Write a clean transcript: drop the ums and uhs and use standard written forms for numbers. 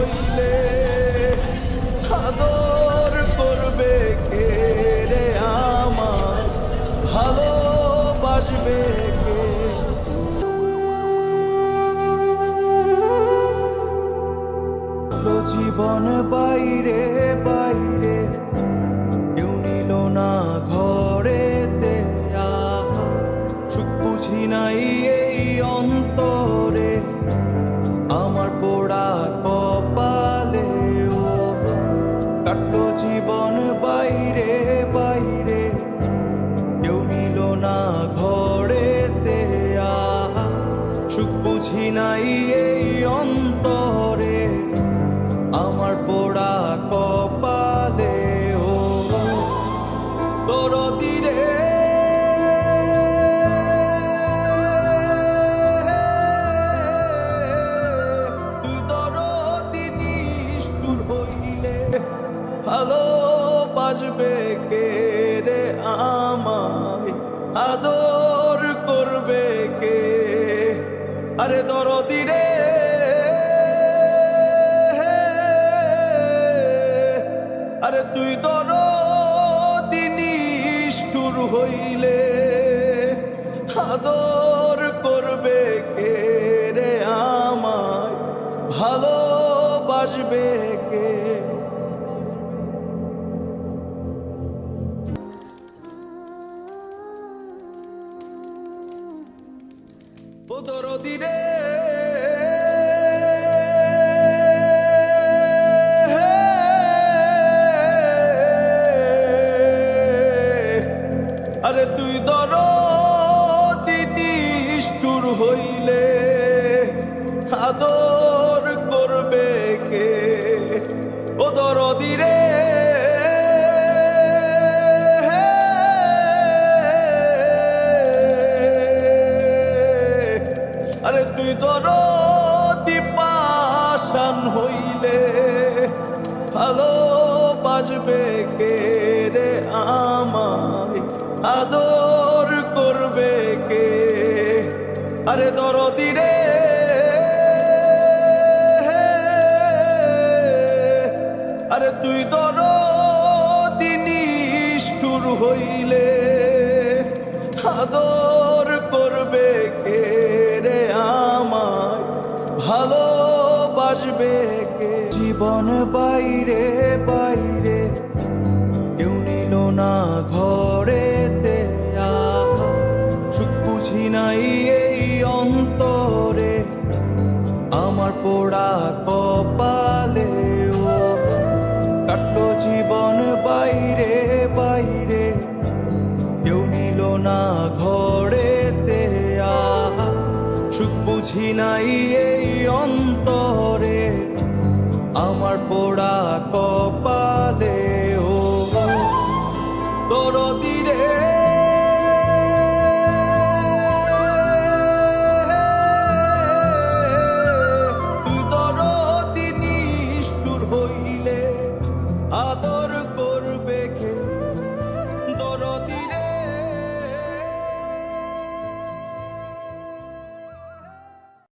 হইলে আদর করবে কে রে আমার, ভালোবাসবে কে? জীবন বাইরে বাইরে, কেউ নিল না ঘরেতে, সুখ বুঝি নাই এই অন্তরে, আমার পোড়া কপালে ও কাটলো জীবন বাইরে বাইরে, কেউ নিল না ঘরেতে, সুখ বুঝি নাই এই অন্তরে, আমার পোড়া কপালে ও দরদি রে। তুই দরদি নিষ্ঠুর হইলে ভালোবাসবে কে রে আমায়, আদর করবে কে? আরে দরদি রে, আরে তুই দরদি নিষ্ঠুর হইলে আদর করবে কে রে আমায়, ভালোবাসবে কে? ও দরদি রে, আরে তুই দরদি নিষ্ঠুর হইলে আদর করবে কে? ও দরদি রে, আরে তুই দরদি পাষাণ হইলে ভালোবাসবে কে রে আমায়, আদর করবে কে? আরে দরদি রে, আরে তুই দরদি নিষ্ঠুর হইলে আদর করবে কে রে আমায়, ভালোবাসবে কে? জীবন বাইরে বাইরে, কেউ নিল না ঘরেতে, সুখ বুঝি নাই এই অন্তরে, আমার পোড়া কপালে ও কাটলো জীবন বাইরে বাইরে, কেউ নিল না ঘরেতে, সুখ বুঝি নাই